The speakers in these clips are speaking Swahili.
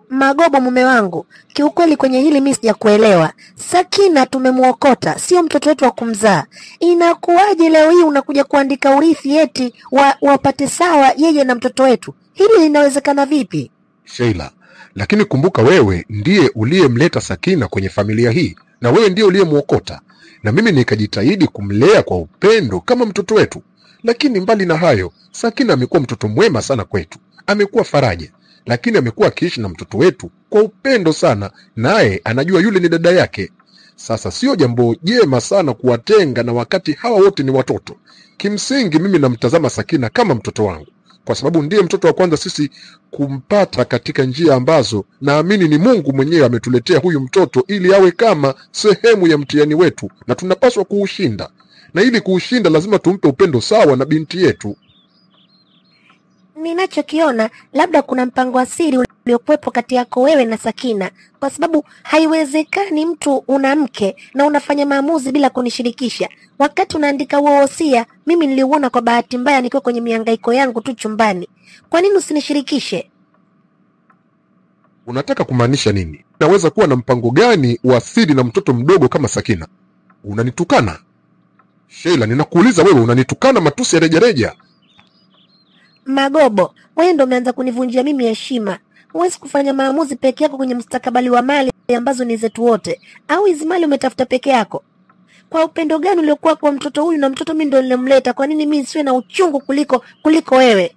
Magobo mume wangu, kiukweli kwenye hili mimi sijakuelewa. Sakina tumemuokota, sio mtoto wetu wa kumzaa. Inakuwaje leo hii unakuja kuandika urithi eti wapate sawa yeye na mtoto wetu? Hili linawezekana vipi? Sheila, lakini kumbuka wewe ndiye uliyemleta Sakina kwenye familia hii na wewe ndiye uliyemuokota, na mimi nikajitahidi kumlea kwa upendo kama mtoto wetu. Lakini mbali na hayo, Sakina amekuwa mtoto mwema sana kwetu, amekuwa faraja, lakini amekuwa akiishi na mtoto wetu kwa upendo sana, naye anajua yule ni dada yake. Sasa sio jambo jema sana kuwatenga na wakati hawa wote ni watoto. Kimsingi mimi namtazama Sakina kama mtoto wangu, kwa sababu ndiye mtoto wa kwanza sisi kumpata katika njia ambazo naamini ni Mungu mwenyewe ametuletea huyu mtoto ili awe kama sehemu ya mtihani wetu, na tunapaswa kuushinda. Na ili kuushinda lazima tumpe upendo sawa na binti yetu. Ninachokiona labda kuna mpango wa siri uliokuwepo kati yako wewe na Sakina, kwa sababu haiwezekani mtu una mke na unafanya maamuzi bila kunishirikisha. Wakati unaandika huo wosia, mimi niliuona kwa bahati mbaya nikiwa kwenye mihangaiko yangu tu chumbani. Kwa nini usinishirikishe? Unataka kumaanisha nini? Naweza kuwa na mpango gani wa siri na mtoto mdogo kama Sakina? Unanitukana Sheila, ninakuuliza wewe, unanitukana matusi ya rejareja. Magobo, wewe ndio umeanza kunivunjia mimi heshima. Huwezi kufanya maamuzi peke yako kwenye mustakabali wa mali ambazo ni zetu wote. Au hizi mali umetafuta peke yako? Kwa upendo gani uliokuwa kwa mtoto huyu, na mtoto mimi ndio nilimleta? Kwa nini mimi siwe na uchungu kuliko wewe?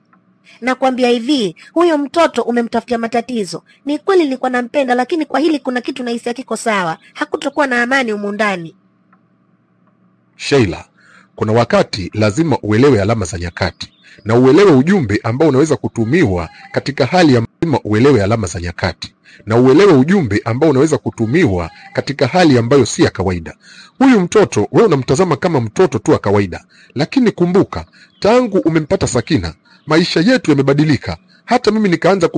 Nakwambia hivi, huyo mtoto umemtafutia matatizo. Ni kweli nilikuwa nampenda, lakini kwa hili kuna kitu nahisi hakiko sawa. Hakutokuwa na amani humu ndani. Sheila, kuna wakati lazima uelewe alama za nyakati na uelewe ujumbe ambao unaweza kutumiwa katika hali ya lazima uelewe alama za nyakati na uelewe ujumbe ambao unaweza kutumiwa katika hali ambayo si ya kawaida. Huyu mtoto wewe unamtazama kama mtoto tu wa kawaida, lakini kumbuka, tangu umempata Sakina, maisha yetu yamebadilika. Hata mimi nikaanza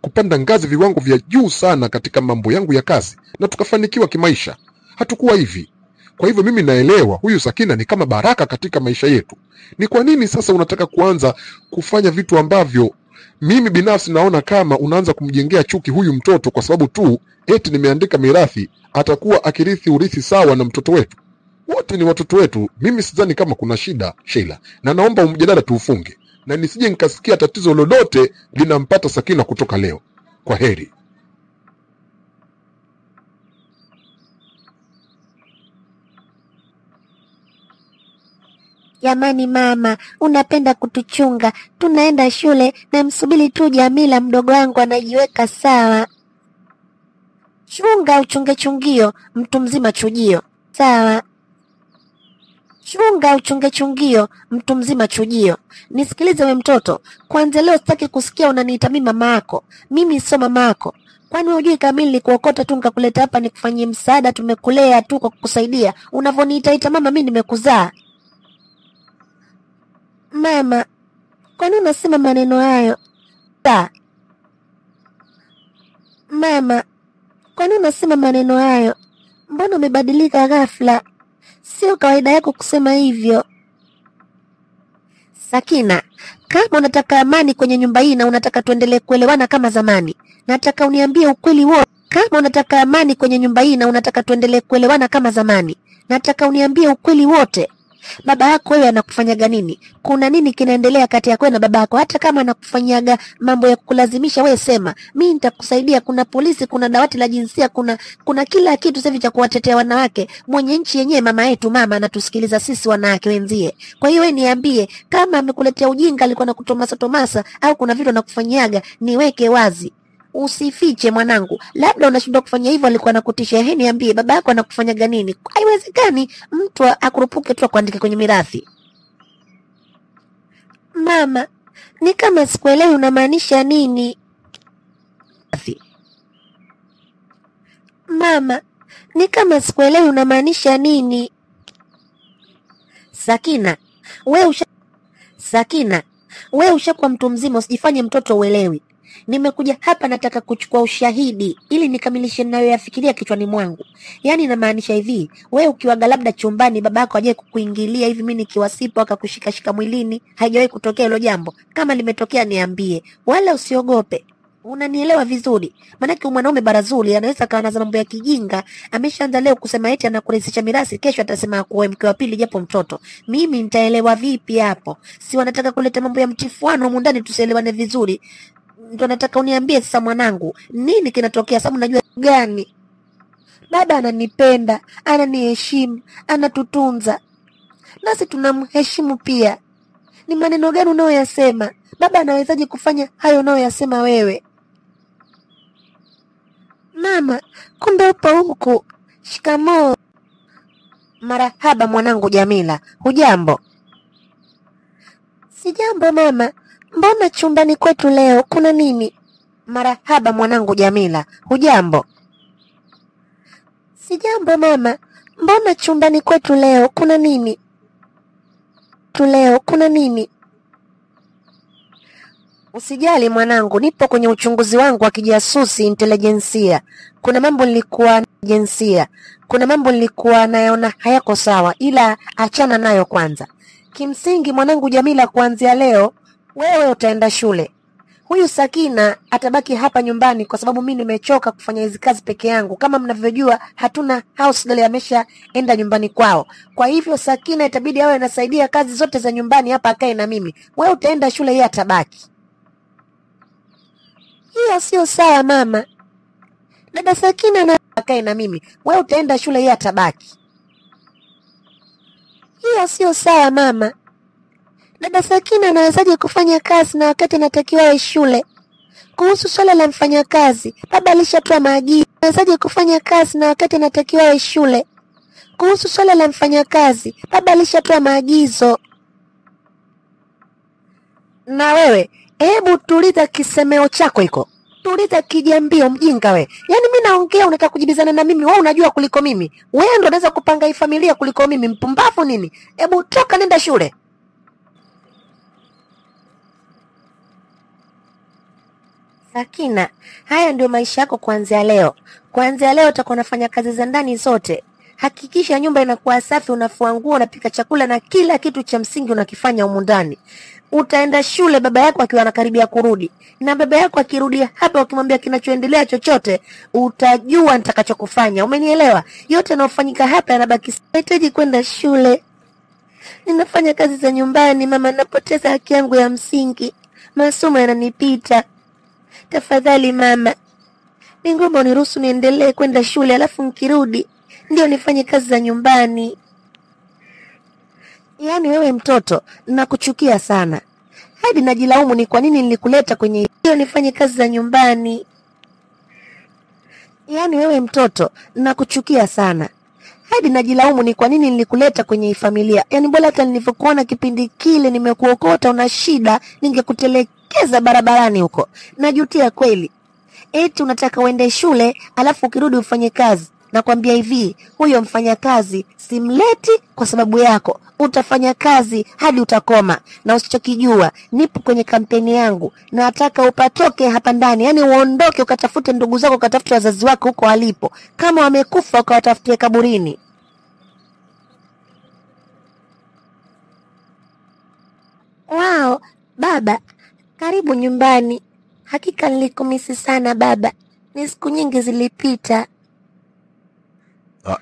kupanda ngazi viwango vya juu sana katika mambo yangu ya kazi, na tukafanikiwa kimaisha. Hatukuwa hivi. Kwa hivyo mimi naelewa huyu Sakina ni kama baraka katika maisha yetu. Ni kwa nini sasa unataka kuanza kufanya vitu ambavyo mimi binafsi naona kama unaanza kumjengea chuki huyu mtoto, kwa sababu tu eti nimeandika mirathi atakuwa akirithi urithi sawa na mtoto wetu? Wote ni watoto wetu. Mimi sidhani kama kuna shida, Sheila, na naomba mjadala tuufunge na nisije nikasikia tatizo lolote linampata Sakina kutoka leo. Kwa heri. Jamani mama, unapenda kutuchunga. Tunaenda shule na msubiri tu Jamila mdogo wangu anajiweka sawa. Chunga uchunge chungio, mtu mzima chujio. Sawa. Chunga uchunge chungio, mtu mzima chujio. Nisikilize we mtoto, kwanza leo sitaki kusikia unaniita mimi mama yako. Mimi sio mama yako. Kwani hujui Kamili nikuokota tu nikakuleta hapa nikufanyie msaada, tumekulea tu kwa kukusaidia. Unavoniita mama, mimi nimekuzaa. Mama, kwani unasema maneno hayo? Mama, kwani unasema maneno hayo? Mbona umebadilika ghafla? Sio kawaida yako kusema hivyo. Sakina, kama unataka amani kwenye nyumba hii na unataka tuendelee kuelewana kama zamani, nataka uniambie ukweli wote. Kama unataka amani kwenye nyumba hii na unataka tuendelee kuelewana kama zamani, nataka uniambie ukweli wote. Baba yako wewe anakufanyaga nini? Kuna nini kinaendelea kati yako na baba yako? Hata kama anakufanyaga mambo ya kukulazimisha, wewe sema, mimi nitakusaidia. Kuna polisi, kuna dawati la jinsia, kuna kila kitu sasa cha kuwatetea wanawake. Mwenye nchi yenyewe mama yetu, mama anatusikiliza sisi wanawake wenzie. Kwa hiyo wewe niambie, kama amekuletea ujinga, alikuwa anakutomasa tomasa au kuna vitu anakufanyaga, niweke wazi. Usifiche mwanangu, labda unashindwa kufanya hivyo, alikuwa anakutisha. Niambie, baba yako anakufanyaga nini? Haiwezekani mtu akurupuke tu kuandika kwenye mirathi. Mama, ni kama sikuelewi unamaanisha nini? Mama, ni kama sikuelewi unamaanisha nini? Sakina, wewe ushakuwa mtu mzima, usijifanye mtoto uelewi. Nimekuja hapa nataka kuchukua ushahidi ili nikamilishe ninayoyafikiria kichwani mwangu. Yaani inamaanisha hivi, wewe ukiwaga labda chumbani babako aje kukuingilia hivi, mimi nikiwasipo akakushika mwilini, haijawahi kutokea hilo jambo? Kama limetokea niambie, wala usiogope. Unanielewa vizuri? Maanake mwanaume barazuli anaweza kawa na mambo ya kijinga, ameshaanza leo kusema eti anakurahisisha mirasi, kesho atasema akuoe mke wa pili japo mtoto. Mimi nitaelewa vipi hapo? Si wanataka kuleta mambo ya mtifuano humu ndani tusielewane vizuri. Ndio nataka uniambie sasa mwanangu, nini kinatokea? Sababu najua gani. Baba ananipenda, ananiheshimu, anatutunza. Nasi tunamheshimu pia. Ni maneno gani unayoyasema? Baba anawezaje kufanya hayo unayoyasema wewe? Mama, kumbe upo huku. Shikamoo. Marahaba mwanangu Jamila, hujambo? Sijambo mama. Mbona chumbani kwetu leo kuna nini? Marahaba mwanangu Jamila, hujambo? Sijambo mama. Mbona chumbani kwetu leo kuna nini? Kuna nini? Usijali mwanangu, nipo kwenye uchunguzi wangu wa kijasusi intelijensia. Kuna mambo nilikuwa nayaona hayako sawa, ila achana nayo kwanza. Kimsingi mwanangu Jamila, kuanzia leo wewe utaenda shule. Huyu Sakina atabaki hapa nyumbani kwa sababu mimi nimechoka kufanya hizi kazi peke yangu. Kama mnavyojua hatuna house girl, ameshaenda nyumbani kwao. Kwa hivyo Sakina itabidi awe anasaidia kazi zote za nyumbani hapa, akae na mimi. Wewe utaenda shule, yeye atabaki. Hiyo sio sawa mama. Dada Sakina na akae na mimi. Wewe utaenda shule, yeye atabaki. Hiyo sio sawa mama. Dada Sakina anawezaje kufanya kazi na wakati anatakiwa awe shule? Kuhusu swala la mfanyakazi, baba alishatoa maagizo. Anawezaje kufanya kazi na wakati anatakiwa awe shule? Kuhusu swala la mfanyakazi, baba alishatoa maagizo. Na wewe, hebu tuliza kisemeo chako hiko. Tuliza kijambio mjinga we. Yaani mimi naongea unataka kujibizana na mimi, wewe unajua kuliko mimi. Wewe ndo unaweza kupanga hii familia kuliko mimi, mpumbavu nini? Hebu toka nenda shule. Sakina, haya ndio maisha yako kuanzia leo. Kuanzia leo utakuwa unafanya kazi za ndani zote. Hakikisha nyumba inakuwa safi, unafua nguo, unapika chakula na kila kitu cha msingi unakifanya humu ndani. Utaenda shule baba yako akiwa anakaribia kurudi. Na baba yako akirudi hapa ukimwambia kinachoendelea chochote, utajua nitakachokufanya. Umenielewa? Yote yanayofanyika hapa yanabaki. Nahitaji kwenda shule. Ninafanya kazi za nyumbani mama, napoteza haki yangu ya msingi. Masomo yananipita. Tafadhali mama, ningeomba uniruhusu niendelee kwenda shule, alafu nikirudi ndio nifanye kazi za nyumbani. Yaani wewe mtoto, nakuchukia sana. Hadi najilaumu ni kwa nini nilikuleta kwenye ndio nifanye kazi za nyumbani. Yaani wewe mtoto, nakuchukia sana. Hadi najilaumu ni kwa nini nilikuleta kwenye hii familia. Yaani bora hata nilivyokuona kipindi kile nimekuokota una shida, ningekutelekeza barabarani huko. Najutia kweli. Eti unataka uende shule, alafu ukirudi ufanye kazi. Nakwambia hivi, huyo mfanyakazi simleti kwa sababu yako. Utafanya kazi hadi utakoma. Na usichokijua, nipo kwenye kampeni yangu. Nataka upatoke hapa ndani. Yaani uondoke ukatafute ndugu zako, ukatafute wazazi wako huko walipo. Kama wamekufa ukawatafutie kaburini. Wow, baba, karibu nyumbani. Hakika nilikumisi sana baba. Ni siku nyingi zilipita.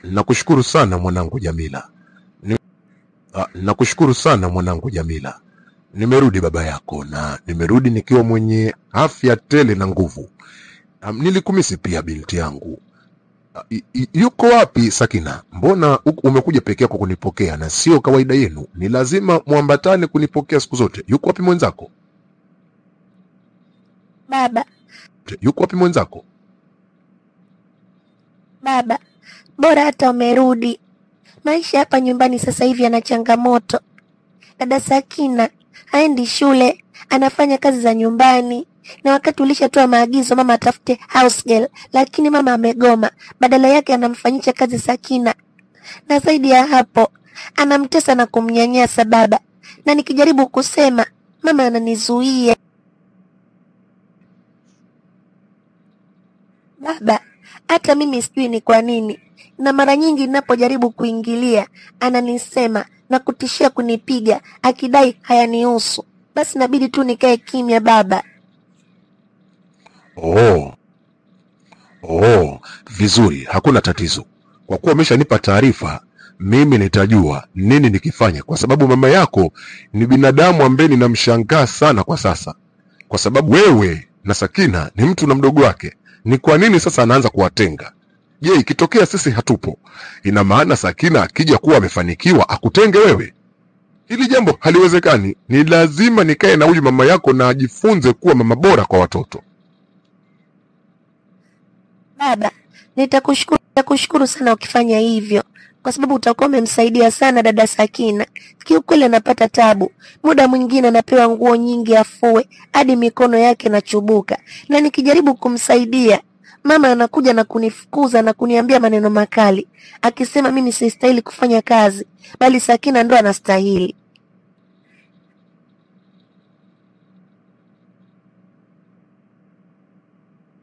Nakushukuru sana mwanangu Jamila. Nakushukuru sana mwanangu Jamila. Nimerudi baba yako, na nimerudi nikiwa mwenye afya tele na nguvu. Nilikumisi pia binti yangu. Yuko wapi Sakina? Mbona umekuja peke yako kunipokea na sio kawaida yenu? Ni lazima muambatane kunipokea siku zote. Yuko wapi mwenzako? Baba. Yuko wapi mwenzako? Baba, bora hata umerudi. Maisha hapa nyumbani sasa hivi yana changamoto. Dada Sakina haendi shule, anafanya kazi za nyumbani. Na wakati ulishatoa maagizo mama atafute house girl, lakini mama amegoma. Badala yake anamfanyisha kazi Sakina. Na zaidi ya hapo, anamtesa na kumnyanyasa baba. Na nikijaribu kusema, mama ananizuia. Baba, hata mimi sijui ni kwa nini. Na mara nyingi ninapojaribu kuingilia, ananisema na kutishia kunipiga, akidai hayanihusu. Basi inabidi tu nikae kimya baba. Oh, vizuri, hakuna tatizo. Kwa kuwa umeshanipa taarifa, mimi nitajua nini nikifanya, kwa sababu mama yako ni binadamu ambaye ninamshangaa sana kwa sasa, kwa sababu wewe na Sakina ni mtu na mdogo wake. Ni kwa nini sasa anaanza kuwatenga? Je, ikitokea sisi hatupo, ina maana Sakina akija kuwa amefanikiwa akutenge wewe? Hili jambo haliwezekani. Ni lazima nikae na huyu mama yako na ajifunze kuwa mama bora kwa watoto. Baba, nitakushukuru sana ukifanya hivyo, kwa sababu utakuwa umemsaidia sana dada Sakina. Kiukweli anapata tabu, muda mwingine anapewa nguo nyingi afue hadi mikono yake inachubuka, na nikijaribu kumsaidia mama anakuja na kunifukuza na kuniambia maneno makali, akisema mimi sistahili kufanya kazi, bali Sakina ndo anastahili.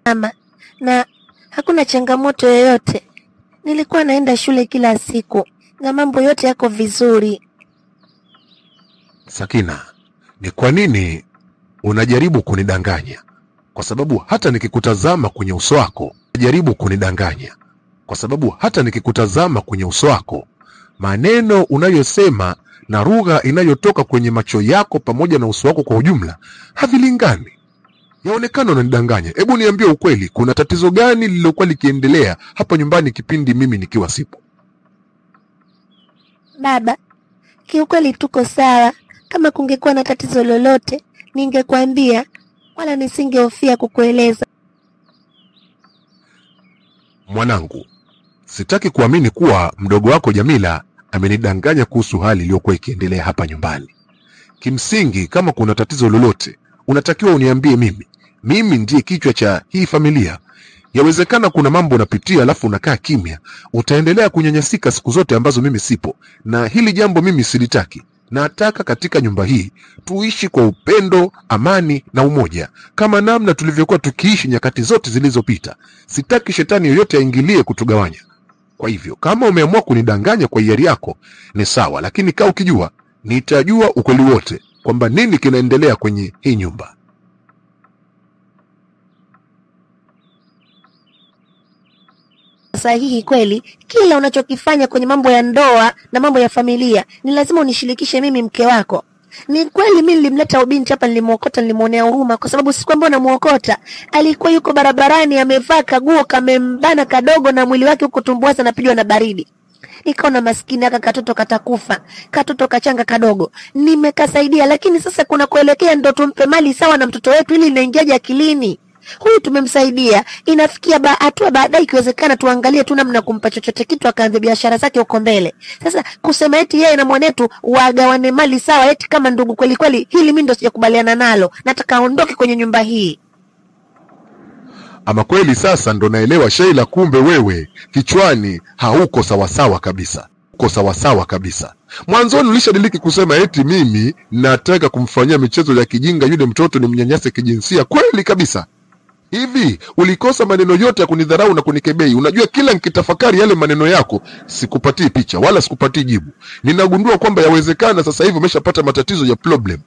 Mama, na hakuna changamoto yoyote. Nilikuwa naenda shule kila siku na mambo yote yako vizuri. Sakina, ni kwa nini unajaribu kunidanganya? Kwa sababu hata nikikutazama kwenye uso wako, maneno unayosema na lugha inayotoka kwenye macho yako pamoja na uso wako kwa ujumla havilingani. Yaonekana unanidanganya. Hebu niambie ukweli, kuna tatizo gani lililokuwa likiendelea hapa nyumbani kipindi mimi nikiwa sipo? Baba, kiukweli tuko sawa. Kama kungekuwa na tatizo lolote, ningekwambia, wala nisingehofia kukueleza. Mwanangu, sitaki kuamini kuwa mdogo wako Jamila amenidanganya kuhusu hali iliyokuwa ikiendelea hapa nyumbani. Kimsingi, kama kuna tatizo lolote, unatakiwa uniambie mimi. Mimi ndiye kichwa cha hii familia. Yawezekana kuna mambo unapitia alafu unakaa kimya, utaendelea kunyanyasika siku zote ambazo mimi sipo, na hili jambo mimi silitaki. Nataka katika nyumba hii tuishi kwa upendo, amani na umoja, kama namna tulivyokuwa tukiishi nyakati zote zilizopita. Sitaki shetani yoyote aingilie kutugawanya. Kwa hivyo, kama umeamua kunidanganya kwa hiari yako, ni sawa, lakini kaa ukijua nitajua ukweli wote kwamba nini kinaendelea kwenye hii nyumba. Sahihi kweli, kila unachokifanya kwenye mambo ya ndoa na mambo ya familia ni lazima unishirikishe mimi, mke wako. Ni kweli mimi nilimleta ubinti hapa, nilimuokota, nilimuonea huruma, kwa sababu si kwamba namuokota. Alikuwa yuko barabarani amevaa kaguo kamembana kadogo na mwili wake uko tumbuaza napigwa na baridi. Nikaona maskini aka katoto katakufa, katoto kachanga kadogo. Nimekasaidia, lakini sasa kuna kuelekea ndo tumpe mali sawa na mtoto wetu, ili inaingiaje akilini? Huyu tumemsaidia, inafikia hatua baadaye ikiwezekana tuangalie tu namna kumpa chochote kitu akaanze biashara zake huko mbele. Sasa kusema eti yeye na mwanetu wagawane mali sawa eti kama ndugu kweli kweli, hili mimi ndo sijakubaliana nalo. Nataka aondoke kwenye nyumba hii. Ama kweli sasa ndo naelewa Sheila, kumbe wewe kichwani hauko sawasawa kabisa. Mwanzoni ulishadiliki kusema eti mimi nataka kumfanyia michezo ya kijinga yule mtoto, ni mnyanyase kijinsia. Kweli kabisa. Hivi ulikosa maneno yote ya kunidharau na kunikebei. Unajua kila nikitafakari yale maneno yako sikupatii picha wala sikupatii jibu. Ninagundua kwamba yawezekana sasa hivi umeshapata matatizo ya problem.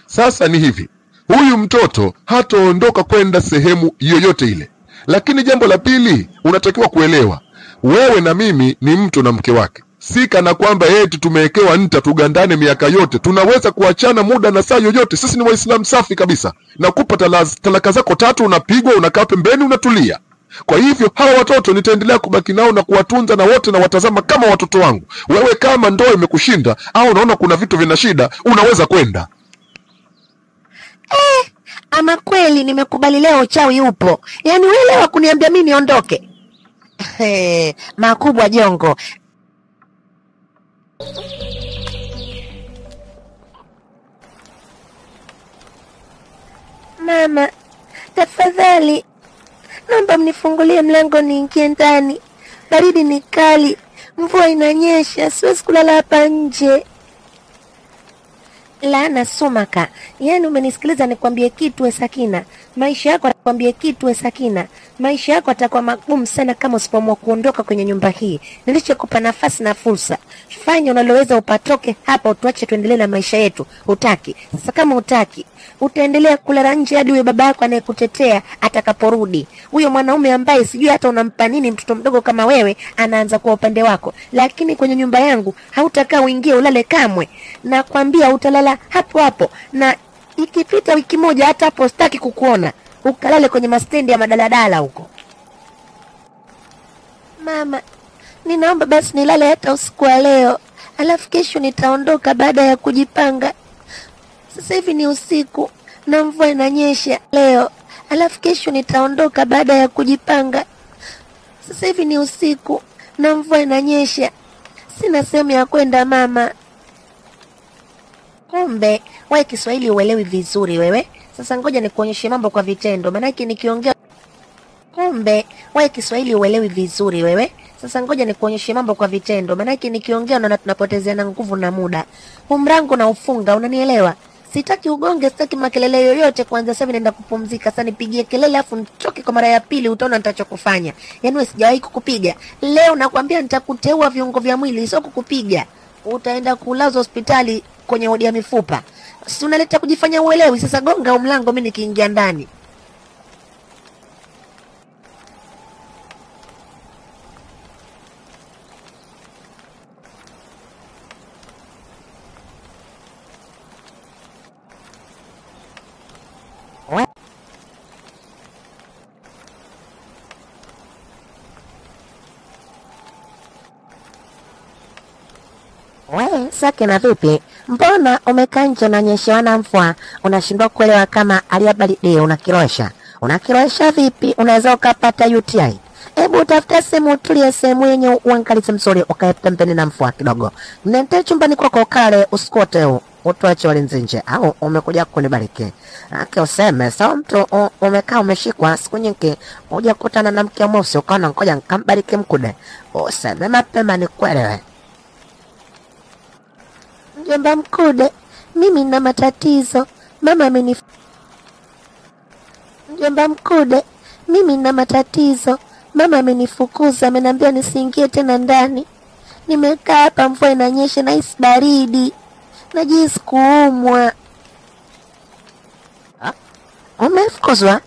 Sasa ni hivi, huyu mtoto hataondoka kwenda sehemu yoyote ile. Lakini jambo la pili unatakiwa kuelewa, wewe na mimi ni mtu na mke wake. Si kana kwamba eti tumewekewa nta tugandane miaka yote. Tunaweza kuachana muda na saa yoyote. Sisi ni Waislamu safi kabisa. Nakupa talaka zako 3, unapigwa, unakaa pembeni, unatulia. Kwa hivyo hawa watoto nitaendelea kubaki nao na kuwatunza, na wote na watazama kama watoto wangu. Wewe kama ndoa imekushinda au unaona kuna vitu vina shida, unaweza kwenda. Ama kweli nimekubali leo uchawi upo. Yaani wewe leo kuniambia mimi niondoke. Makubwa jongo. Mama, tafadhali naomba mnifungulie mlango niingie ndani. Baridi ni kali, mvua inanyesha, siwezi kulala hapa nje. Laana Sumaka, yaani umenisikiliza nikwambie kitu we Sakina, maisha yako Kwambie kitu we Sakina, maisha yako atakuwa magumu sana kama usipoamua kuondoka kwenye nyumba hii. Nilichokupa nafasi na fursa. Fanya unaloweza upatoke hapa, utuache tuendelee na maisha yetu. Hutaki. Sasa kama hutaki, utaendelea kulala nje hadi huyo baba yako anayekutetea atakaporudi. Huyo mwanaume ambaye sijui hata unampa nini mtoto mdogo kama wewe anaanza kwa upande wako. Lakini kwenye nyumba yangu hautakaa uingie ulale kamwe. Na kwambia utalala hapo hapo, na ikipita wiki moja hata hapo sitaki kukuona. Ukalale kwenye mastendi ya madaladala huko. Mama, ninaomba basi nilale hata usiku wa leo. Alafu kesho nitaondoka baada ya kujipanga. Sasa hivi ni usiku na mvua inanyesha leo. Alafu kesho nitaondoka baada ya kujipanga. Sasa hivi ni usiku na mvua inanyesha. Sina sehemu ya kwenda mama. Kumbe wewe Kiswahili uelewi vizuri wewe. Sasa ngoja nikuonyeshe mambo kwa vitendo. Manake nikiongea kumbe wewe Kiswahili uelewi vizuri wewe. Sasa ngoja nikuonyeshe mambo kwa vitendo. Manake nikiongea na tunapotezeana nguvu na muda. Umrango na ufunga, unanielewa? Sitaki ugonge, sitaki makelele yoyote. Kwanza sasa naenda kupumzika. Sasa nipigie kelele afu nitoke kwa mara ya pili, utaona nitachokufanya. Yaani wewe sijawahi kukupiga. Leo nakwambia nitakuteua viungo vya mwili, sio kukupiga. Utaenda kulazwa hospitali kwenye wodi ya mifupa. Si unaleta kujifanya uelewi. Sasa gonga mlango mimi nikiingia ndani. Wewe Sakina vipi? Mbona umekaa nje unanyeshewa na mvua? Unashindwa kuelewa kama aliabaridi unakirosha. Unakirosha vipi? Unaweza ukapata UTI. Hebu tafuta sehemu utulie, sehemu yenye uangalizi mzuri, ukae pembeni na mvua kidogo. Nende chumbani kwako kale usikote utoache walinzi nje, au umekuja kunibariki. Useme sawa, mtu umekaa umeshikwa siku nyingi, uja kukutana na mke mweusi ukaona ngoja nikambariki mkude. Useme mapema nikuelewe. Mjomba Mkude, mimi nina matatizo. Mama Mjomba Mkude, mimi nina matatizo. Mama amenifukuza, ameniambia nisiingie tena ndani. Nimekaa hapa, mvua inanyesha na hisi baridi. Najisi kuumwa. Umefukuzwa?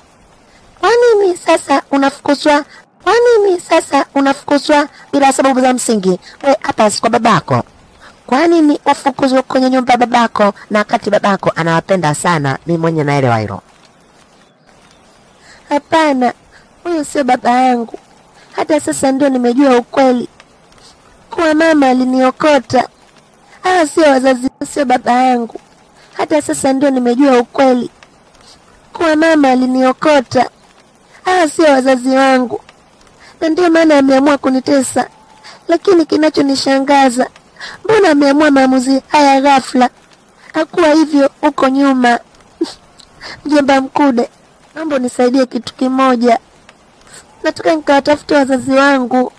Kwa nini sasa unafukuzwa? Kwa nini sasa unafukuzwa bila sababu za msingi? We hapa si kwa babako. Kwa nini ufukuzwe kwenye nyumba ya babako na wakati babako anawapenda sana? Mimi mwenye naelewa hilo. Hapana, huyo sio baba yangu. Hata sasa ndio nimejua ukweli. Kwa mama aliniokota. Sio wazazi, sio baba yangu. Hata sasa ndio nimejua ukweli. Kwa mama aliniokota. Sio wazazi wangu. Na ndio maana ameamua kunitesa. Lakini kinachonishangaza, mbona ameamua maamuzi haya ghafla? Hakuwa hivyo huko nyuma. Mjomba Mkude, naomba nisaidie kitu kimoja. Nataka nikawatafute wazazi wangu.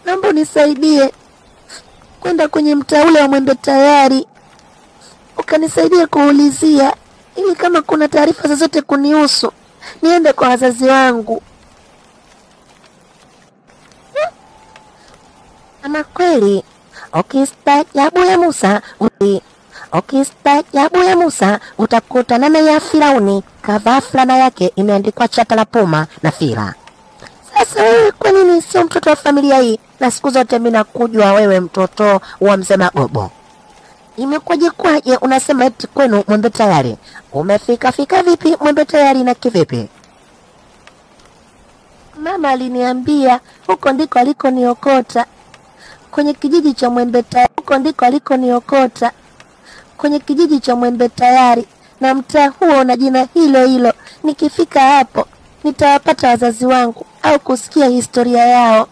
Naomba nisaidie kwenda kwenye mtaa ule wa Mwembe Tayari. Ukanisaidia kuulizia ili kama kuna taarifa zozote kunihusu niende kwa wazazi wangu. Ama kweli ukistaajabu ya Musa utakutana na ya Firauni, kavaa fulana yake imeandikwa chata la puma na fira. Sasa wewe kwa nini sio mtoto wa familia hii? Na siku zote mimi nakujua wewe mtoto wa mzee Magobo. Imekwaje unasema eti kwenu Mwembe Tayari? Umefika vipi Mwembe Tayari na kivipi? Mama aliniambia huko ndiko alikoniokota. Kwenye kijiji cha Mwembe Tayari. Huko ndiko alikoniokota. Kwenye kijiji cha Mwembe Tayari. Na mtaa huo na jina hilo hilo. Nikifika hapo nitawapata wazazi wangu au kusikia historia yao.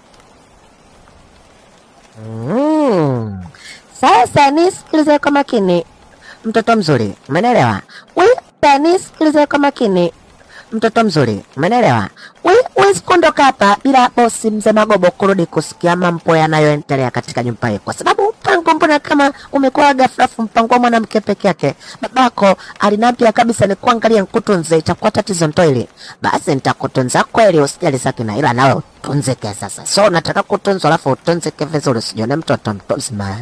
Sasa nisikilize kwa makini. Mtoto mzuri, umenielewa? Wewe nisikilize kwa makini. mtoto mzuri, umeelewa? Huwezi kuondoka hapa bila bosi mzee Magobo kurudi kusikia mambo yanayoendelea katika nyumba hii, kwa sababu mpango mbona kama umekuwa ghafla, mpango wa mwanamke peke yake. Babako aliniambia kabisa ni kuangalia nikutunze, itakuwa tatizo ntoili. Basi nitakutunza kweli, usijali Sakina, ila nawe utunzeke sasa. So nataka kutunzwa alafu utunzeke vizuri, usijione mtoto mzima.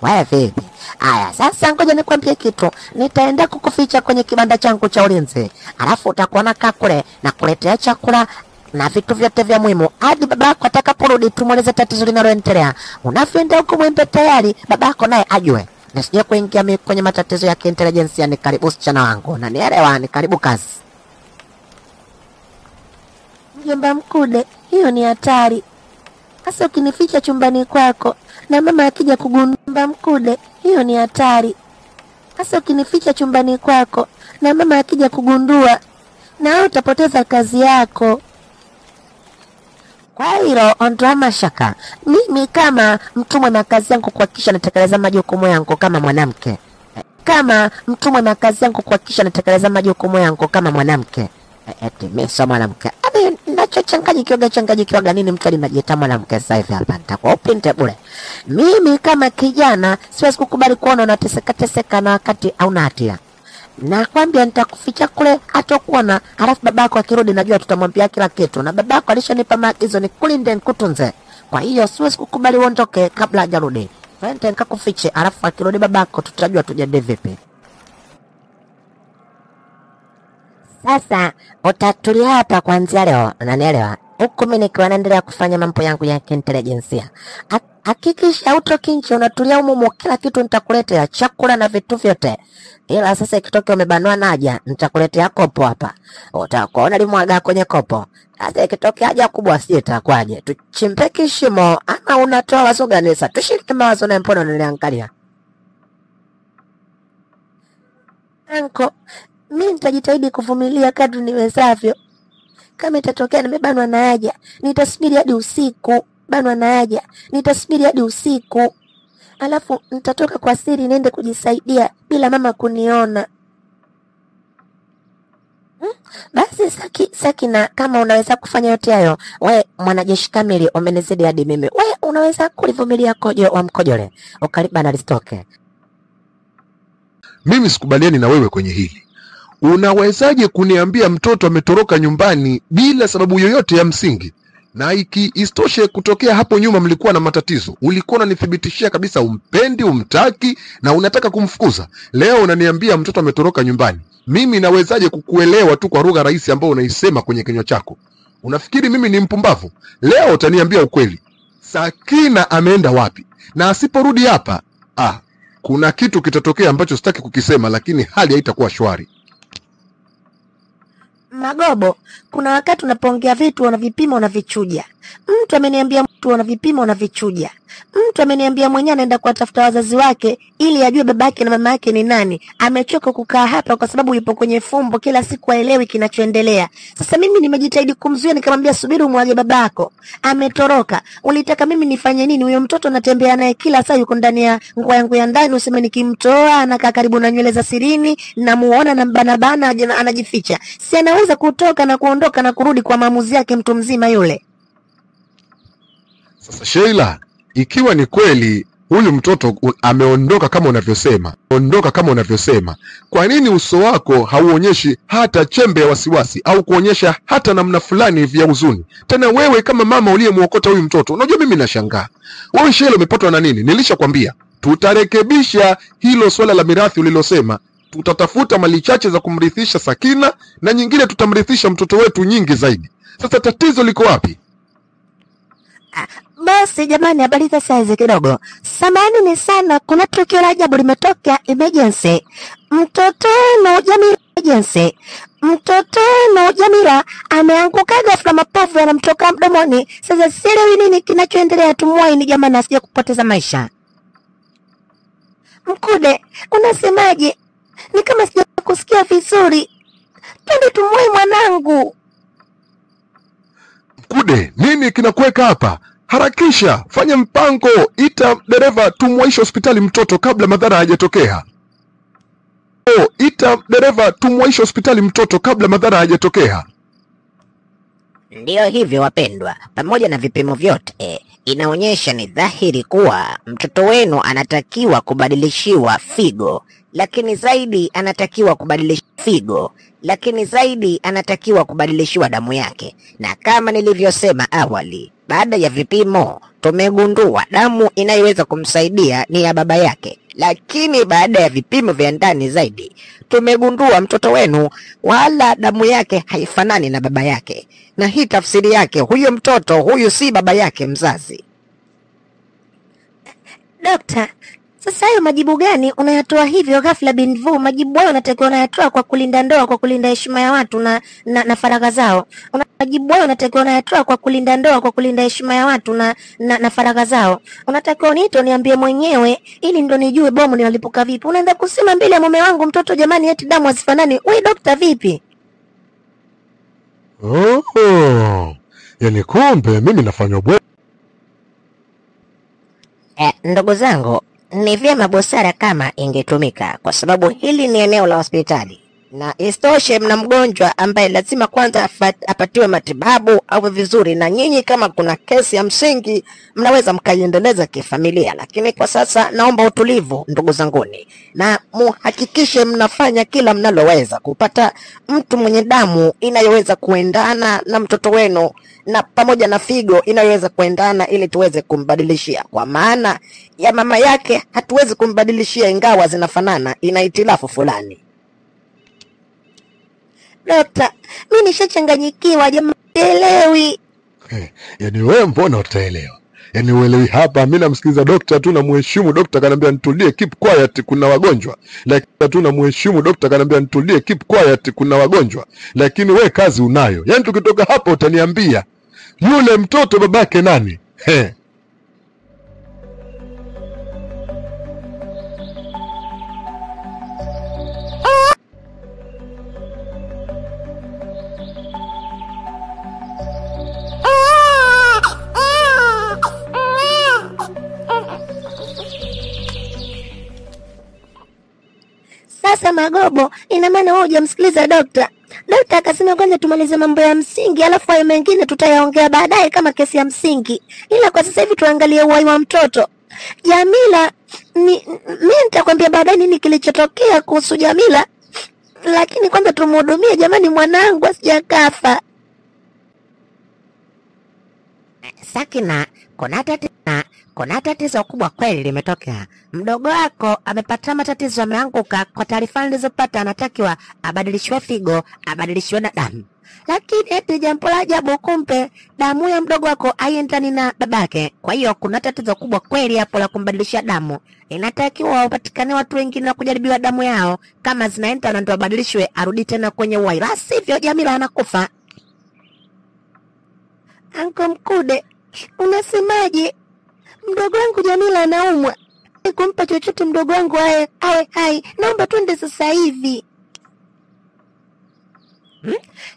Wewe vipi? Aya, sasa ngoja nikwambie kitu. Nitaenda kukuficha kwenye kibanda changu cha ulinzi. Alafu utakuwa nakaa kule na kuletea chakula na vitu vyote vya muhimu hadi babako atakaporudi, tumweleze tatizo linaloendelea. Unavyoenda huko mwembe tayari babako naye ajue. Nisije kuingia mimi kwenye matatizo ya kiintelijensia. Ni karibu msichana wangu. Na nielewa, ni karibu kazi. Mjomba Mkude, hiyo ni hatari. Sasa ukinificha chumbani kwako na mama akija kugundua, Mkude, hiyo ni hatari. Sasa ukinificha chumbani kwako na mama akija kugundua, na wewe utapoteza kazi yako. Kwa hiyo ondoa mashaka. Mimi kama mtumwa na kazi yangu kuhakikisha natekeleza majukumu yangu kama mwanamke. Kama mtumwa na kazi yangu kuhakikisha natekeleza majukumu yangu kama mwanamke. Eti mimi sio mwanamke. Nachochanganyikiwa nini mtu alinajiita mwanamke sasa hivi hapa? Nitakuwa upinde bure. Mimi kama kijana siwezi kukubali kuona unateseka na wakati hauna hatia. Nakwambia nitakuficha kule hatakuona, alafu babako akirudi najua tutamwambia kila kitu. Na babako alishanipa maagizo ni kulinde nikutunze. Kwa hiyo siwezi kukubali uondoke kabla hajarudi. Twende nikakufiche, alafu akirudi babako tutajua tujadili vipi. Sasa utatulia hapa kuanzia leo, unanielewa? Huku mimi nikiwa naendelea kufanya mambo yangu ya kiintelijensia. Hakikisha utoki nje, unatulia humo, kila kitu nitakuletea, chakula na vitu vyote. Ila sasa ikitoka umebanwa naja, nitakuletea kopo hapa. Utakuona limwaga kwenye kopo. Sasa ikitoka haja kubwa sije itakwaje? Tuchimbe kishimo ama unatoa wazo gani sasa? Tushiriki mawazo na mpono niliangalia. Anko, mimi nitajitahidi kuvumilia kadri niwezavyo. Kama itatokea nimebanwa na haja, nitasubiri hadi usiku. Banwa na haja, nitasubiri hadi usiku. Alafu nitatoka kwa siri niende kujisaidia bila mama kuniona. Basi Sakina, kama unaweza kufanya yote hayo, wewe mwanajeshi kamili umenizidi hadi mimi. Wewe unaweza kulivumilia kojo wa mkojole ukalibana lisitoke. Mimi sikubaliani na wewe kwenye hili. Unawezaje kuniambia mtoto ametoroka nyumbani bila sababu yoyote ya msingi? Na isitoshe kutokea hapo nyuma mlikuwa na matatizo. Ulikuwa unanithibitishia kabisa umpendi, umtaki na unataka kumfukuza. Leo unaniambia mtoto ametoroka nyumbani. Mimi nawezaje kukuelewa tu kwa lugha rahisi ambayo unaisema kwenye kinywa chako? Unafikiri mimi ni mpumbavu? Leo utaniambia ukweli. Sakina ameenda wapi? Na asiporudi hapa, kuna kitu kitatokea ambacho sitaki kukisema, lakini hali haitakuwa shwari. Magobo, kuna wakati unapoongea vitu unavipima unavichuja. Mtu ameniambia mtu unavipima unavichuja. Mtu ameniambia mwenyewe anaenda kuwatafuta wazazi wake ili ajue babake na mama yake ni nani. Amechoka kukaa hapa kwa sababu yupo kwenye fumbo, kila siku haelewi kinachoendelea. Sasa mimi nimejitahidi kumzuia, nikamwambia subiri umwage babako. Ametoroka. Ulitaka mimi nifanye nini? Huyo mtoto anatembea naye kila saa, yuko ndani ya nguo yangu ya ndani, useme nikimtoa anakaa karibu na nywele za sirini, namuona na bana anajificha. Si anaweza kutoka na kuondoka na kurudi kwa maamuzi yake mtu mzima yule. Sasa Sheila, ikiwa ni kweli huyu mtoto ameondoka kama unavyosema, kwa nini uso wako hauonyeshi hata chembe ya wasiwasi au kuonyesha hata namna fulani vya huzuni? Tena wewe kama mama uliyemuokota huyu mtoto, unajua mimi nashangaa. Wewe Sheila umepatwa na nini? Nilishakwambia tutarekebisha hilo swala la mirathi ulilosema. Tutatafuta mali chache za kumrithisha Sakina na nyingine tutamrithisha mtoto wetu nyingi zaidi. Sasa tatizo liko wapi? Basi jamani, habari za saizi kidogo. Samahani ni sana, kuna tukio la ajabu limetokea emergency. Mtoto Jamila ameanguka ghafla, mapafu yanamtoka mdomoni. Sasa sielewi nini kinachoendelea, tumwaini jamani asije kupoteza maisha. Mkude, unasemaje? Ni kama sija kusikia vizuri. Twende tumwai mwanangu. Mkude, nini kinakuweka hapa? Harakisha, fanya mpango, ita dereva tumwaishe hospitali mtoto kabla madhara hajatokea. ita dereva tumwaishe hospitali mtoto kabla madhara hayajatokea. Ndiyo hivyo wapendwa, pamoja na vipimo vyote inaonyesha ni dhahiri kuwa mtoto wenu anatakiwa kubadilishiwa figo, lakini zaidi anatakiwa kubadilishiwa damu yake. Na kama nilivyosema awali, baada ya vipimo tumegundua damu inayoweza kumsaidia ni ya baba yake, lakini baada ya vipimo vya ndani zaidi tumegundua mtoto wenu wala damu yake haifanani na baba yake, na hii tafsiri yake huyo mtoto huyu si baba yake mzazi. Dokta, sasa hayo majibu gani unayatoa hivyo ghafla bin vu? Majibu hayo unatakiwa unayatoa kwa kulinda ndoa, kwa kulinda heshima ya watu na faragha zao. Majibu hayo unatakiwa unayatoa kwa kulinda ndoa, kwa kulinda heshima ya watu na faragha zao. Unatakiwa uniite uniambie mwenyewe ili ndo nijue bomu linalipuka vipi. Unaenda kusema mbele ya mume wangu mtoto jamani eti damu hazifanani. Wewe dokta vipi? Yaani kumbe mimi nafanywa bwe. Ndugu zangu, ni vyema busara kama ingetumika, kwa sababu hili ni eneo la hospitali, na istoshe mna mgonjwa ambaye lazima kwanza apatiwe matibabu au vizuri, na nyinyi kama kuna kesi ya msingi mnaweza mkaiendeleza kifamilia. Lakini kwa sasa naomba utulivu ndugu zanguni, na muhakikishe mnafanya kila mnaloweza kupata mtu mwenye damu inayoweza kuendana na mtoto wenu, na pamoja na figo inayoweza kuendana ili tuweze kumbadilishia. Kwa maana ya mama yake hatuwezi kumbadilishia ingawa zinafanana, ina itilafu fulani. Dokta, mimi nishachanganyikiwa jamani, sielewi. Yaani wewe mbona utaelewa? Yaani uelewi hapa, mimi namsikiliza dokta tu na mheshimu dokta kanambia nitulie keep quiet kuna wagonjwa. Lakini tu na mheshimu dokta kanambia nitulie keep quiet kuna wagonjwa. Lakini we kazi unayo. Yaani tukitoka hapa utaniambia yule mtoto babake nani? Sasa Magobo, ina maana wewe hujamsikiliza dokta. Dokta akasema kwanza tumalize mambo ya msingi, alafu hayo mengine tutayaongea baadaye kama kesi ya msingi. Ila kwa sasa hivi tuangalie uhai wa mtoto. Jamila, mimi nitakwambia baadaye nini kilichotokea kuhusu Jamila. Lakini kwanza tumhudumie jamani mwanangu asijakafa. Sakina, kuna tatizo kubwa kweli limetokea. Mdogo wako amepata matatizo, ameanguka. Kwa taarifa nilizopata anatakiwa abadilishwe figo, abadilishwe na damu. Lakini eti jambo la ajabu, kumbe damu ya mdogo wako haiendani na babake. Kwa hiyo kuna tatizo kubwa kweli hapo la kumbadilisha damu. Inatakiwa wapatikane watu wengine na kujaribiwa damu yao, kama zinaendana ndio abadilishwe arudi tena kwenye uhai, la sivyo Jamila anakufa. Anko Mkude, unasemaje? Mdogo wangu Jamila anaumwa. Kumpa chochote mdogo wangu awe hai. Naomba twende sasa hivi.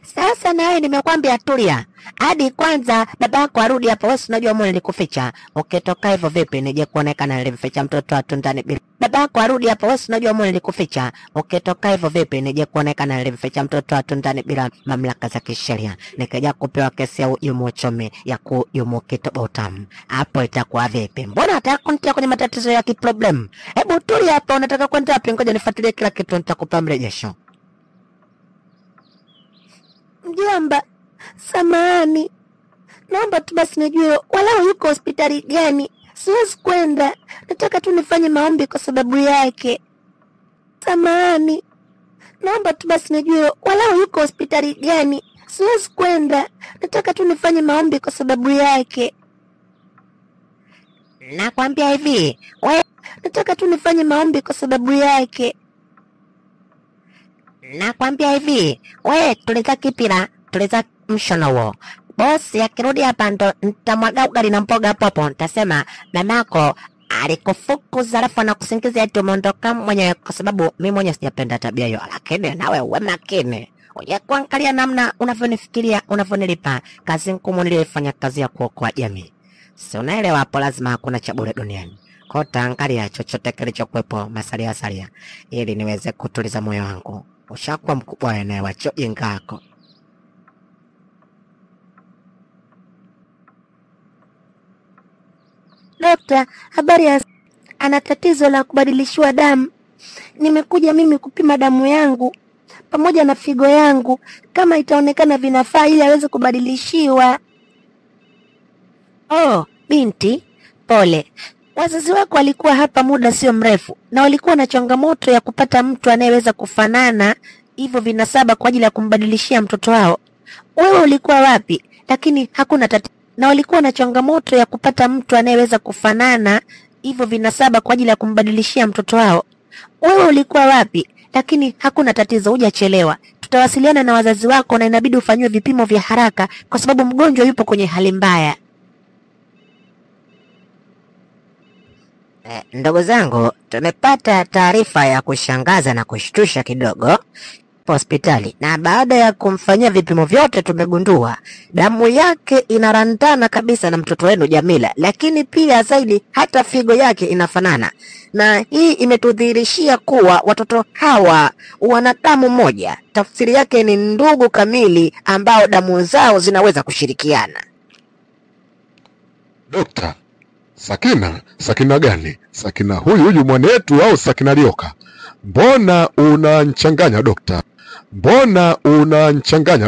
Sasa nawe nimekwambia tulia. Hadi kwanza babako arudi hapa. Wewe unajua mbona nilikuficha. Ukitoka hivyo vipi nije kuonekana nilificha mtoto watu ndani bila. Babako arudi hapa. Wewe unajua mbona nilikuficha. Ukitoka hivyo vipi nije kuonekana nilificha mtoto watu ndani bila mamlaka za kisheria. Nikaja kupewa kesi ya uhujumu uchumi ya kuhujumu kitobotamu. Hapo itakuwa vipi? Mbona nataka kunitia kwenye matatizo ya kiproblem? Hebu tulia hapa, unataka kwenda wapi? Ngoja nifuatilie kila kitu, nitakupa mrejesho. Mjomba, samahani. Naomba tu basi nijue walau yuko hospitali gani. Siwezi kwenda. Nataka tu nifanye maombi kwa sababu yake. Samahani. Naomba tu basi nijue walau yuko hospitali gani. Siwezi kwenda. Nataka tu nifanye maombi kwa sababu yake. Nakwambia hivi, nataka tu nifanye maombi kwa sababu yake. Nakwambia hivi, tuliza kipira, tuliza mshono huo. Bosi akirudi hapa ndo nitamwaga ugali na mboga popo. Nitasema mamako alikufukuza alafu anakusingizia eti umeondoka mwenyewe, kwa sababu mimi mwenyewe sijapenda tabia hiyo. Lakini nawe uwe makini. Uje kuangalia namna unavyonifikiria, unavyonilipa kazi ngumu niliyofanya, kazi ya kuokoa jamii. Si unaelewa hapo, lazima hakuna cha bure duniani. kota angalia chochote kilichokuwepo masalia ili niweze kutuliza moyo wangu. Ushakuwa mkubwa enewa chojingako. Dokta, habari ya... ana tatizo la kubadilishiwa damu. Nimekuja mimi kupima damu yangu pamoja na figo yangu kama itaonekana vinafaa ili aweze kubadilishiwa. Oh, binti, pole. Wazazi wako walikuwa hapa muda sio mrefu na walikuwa na changamoto ya kupata mtu anayeweza kufanana hivyo vinasaba kwa ajili ya kumbadilishia mtoto wao. Wewe ulikuwa wapi? Lakini hakuna tatizo. Na walikuwa na changamoto ya kupata mtu anayeweza kufanana hivyo vinasaba kwa ajili ya kumbadilishia mtoto wao. Wewe ulikuwa wapi? Lakini hakuna tatizo, hujachelewa. Tutawasiliana na wazazi wako na inabidi ufanyiwe vipimo vya haraka kwa sababu mgonjwa yupo kwenye hali mbaya. Ndugu zangu, tumepata taarifa ya kushangaza na kushtusha kidogo hospitali, na baada ya kumfanyia vipimo vyote tumegundua damu yake inarandana kabisa na mtoto wenu Jamila, lakini pia zaidi hata figo yake inafanana, na hii imetudhihirishia kuwa watoto hawa wana damu moja. Tafsiri yake ni ndugu kamili ambao damu zao zinaweza kushirikiana. Dokta, Sakina gani? Sakina huyu mwanetu au Sakina Lioka? Mbona unanchanganya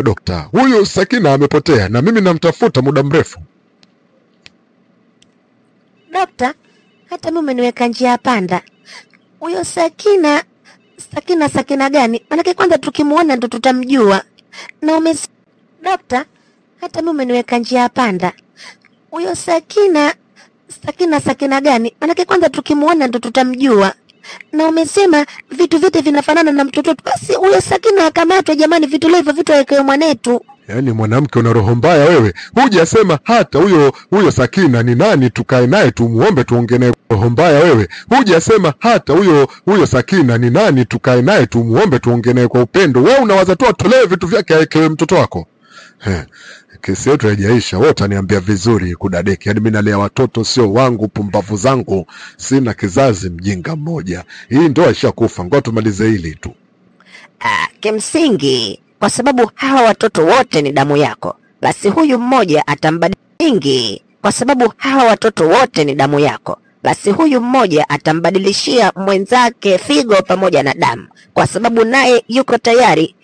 dokta? Huyu Sakina amepotea na mimi namtafuta muda mrefu. Dokta, hata mimi umeniweka njia panda. Huyo Sakina gani? Manake kwanza tukimuona ndo tutamjua. Na Dokta, hata mimi umeniweka njia panda. Huyo Sakina gani? Manake kwanza tukimuona ndo tutamjua. Na umesema vitu vyote vinafanana na mtoto. Basi huyo Sakina akamatwe jamani, vitu hivyo vitu awekewe mwanetu. Yaani mwanamke una roho mbaya wewe. Hujasema hata huyo Sakina ni nani tukae naye tumuombe tuongee naye. Roho mbaya wewe. Hujasema hata huyo Sakina ni nani tukae naye tumuombe tuongee naye kwa upendo. Wewe unawaza tu atolewe vitu vyake awekewe mtoto wako. Kesi yetu haijaisha. Wewe utaniambia vizuri kudadeki. Yaani mimi nalea watoto sio wangu, pumbavu zangu. Sina kizazi, mjinga mmoja. Hii ndoa ishakufa. Ngoja tumalize hili tu. Kimsingi kwa sababu hawa watoto wote ni damu yako, basi huyu mmoja atambadilishia mwenzake figo pamoja na damu, kwa sababu naye yuko tayari.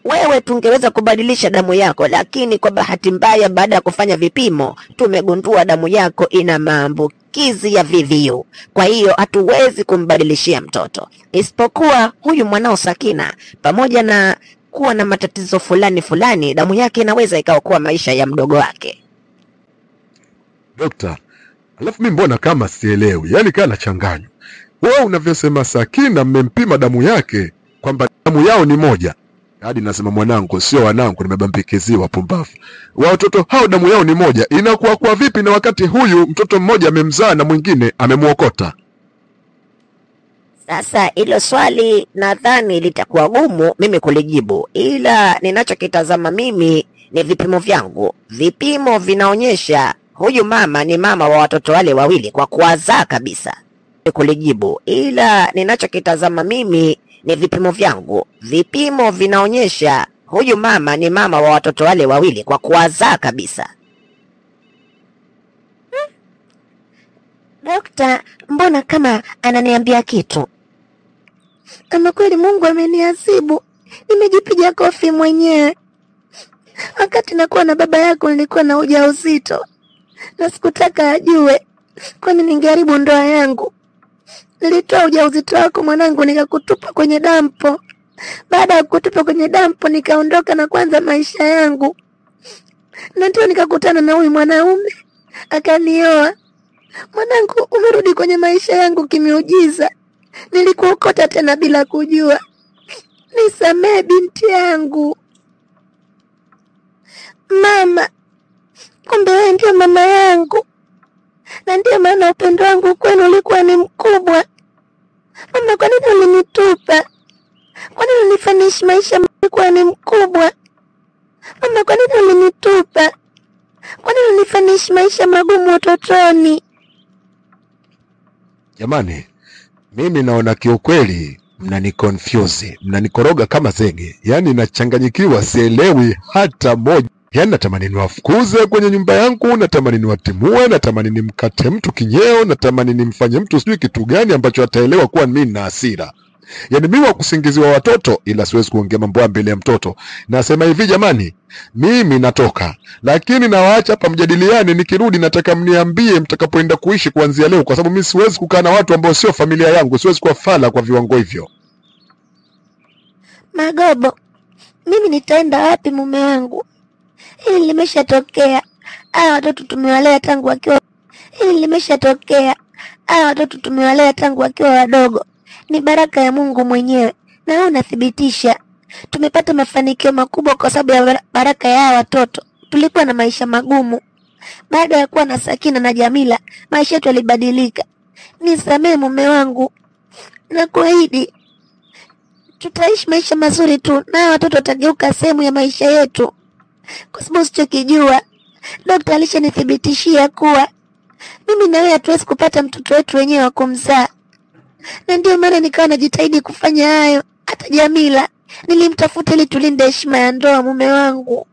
Wewe tungeweza kubadilisha damu yako, lakini kwa bahati mbaya baada ya kufanya vipimo tumegundua damu yako ina maambukizi ya VVU. Kwa hiyo hatuwezi kumbadilishia mtoto. Isipokuwa huyu mwanao Sakina, pamoja na kuwa na matatizo fulani, damu yake inaweza ikaokoa maisha ya mdogo wake. Dokta, alafu mimi mbona kama sielewi? Yaani kana changanywa. Wewe unavyosema Sakina mmempima damu yake kwamba damu yao ni moja. Hadi nasema mwanangu sio wanangu, nimebambikiziwa pumbavu. Watoto hao damu yao ni moja. Inakuwa kwa vipi na wakati huyu mtoto mmoja amemzaa na mwingine amemuokota? Sasa hilo swali nadhani litakuwa gumu mimi kulijibu, ila ninachokitazama mimi ni vipimo vyangu. Vipimo vinaonyesha huyu mama ni mama wa watoto wale wawili kwa kuwazaa kabisa. Kulijibu, ila ninachokitazama mimi ni vipimo vyangu. Vipimo vinaonyesha huyu mama ni mama wa watoto wale wawili kwa kuwazaa kabisa. Dokta, mbona kama ananiambia kitu? Ama kweli Mungu ameniasibu. Nimejipiga kofi mwenyewe. Wakati nakuwa na baba yako nilikuwa na ujauzito na sikutaka ajue, kwani ningeharibu ndoa yangu. Nilitoa ujauzito wako mwanangu nikakutupa kwenye dampo. Baada ya kutupa kwenye dampo nikaondoka na kwanza maisha yangu. Na ndio nikakutana na huyu mwanaume akanioa. Mwanangu, umerudi kwenye maisha yangu kimiujiza. Nilikuokota tena bila kujua. Nisamee binti yangu. Mama, kumbe wewe ndio mama yangu. Na ndio maana upendo wangu kwenu ulikuwa ni mkubwa. Mama, kwa nini ulinitupa? Kwa nini ulifanishi maisha ulikuwa ni mkubwa? Mama, kwa nini ulinitupa? Kwa nini ulifanishi maisha magumu utotoni? Jamani, mimi naona kiukweli mnaniconfuse, mnanikoroga kama zege. Yaani nachanganyikiwa, sielewi hata moja. Yaani natamani niwafukuze kwenye nyumba yangu, natamani niwatimue, natamani nimkate mtu kinyeo, natamani nimfanye mtu sijui kitu gani ambacho ataelewa kuwa mimi nina hasira. Yaani mimi wa kusingiziwa watoto, ila siwezi kuongea mambo mbele ya mtoto. Nasema hivi jamani, mimi natoka, lakini nawaacha hapa mjadiliane. Nikirudi nataka mniambie mtakapoenda kuishi kuanzia leo, kwa sababu mimi siwezi kukaa na watu ambao sio familia yangu, siwezi kuwa fala kwa viwango hivyo. Magobo, mimi nitaenda wapi mume wangu? Hili limeshatokea. Hawa watoto tumewalea tangu wakiwa wadogo. Ni baraka ya Mungu mwenyewe, na wewe unathibitisha. Tumepata mafanikio makubwa kwa sababu ya baraka ya hawa watoto. Tulikuwa na maisha magumu. Baada ya kuwa na Sakina na Jamila, maisha yetu yalibadilika. Nisamehe mume wangu, na kuahidi tutaishi maisha mazuri tu, na watoto watageuka sehemu ya maisha yetu. Kwa sababu sichokijua, daktari alishanithibitishia kuwa mimi na wewe hatuwezi kupata mtoto wetu wenyewe wa kumzaa, na ndio maana nikawa najitahidi kufanya hayo. Hata Jamila nilimtafuta ili tulinde heshima ya ndoa mume wangu.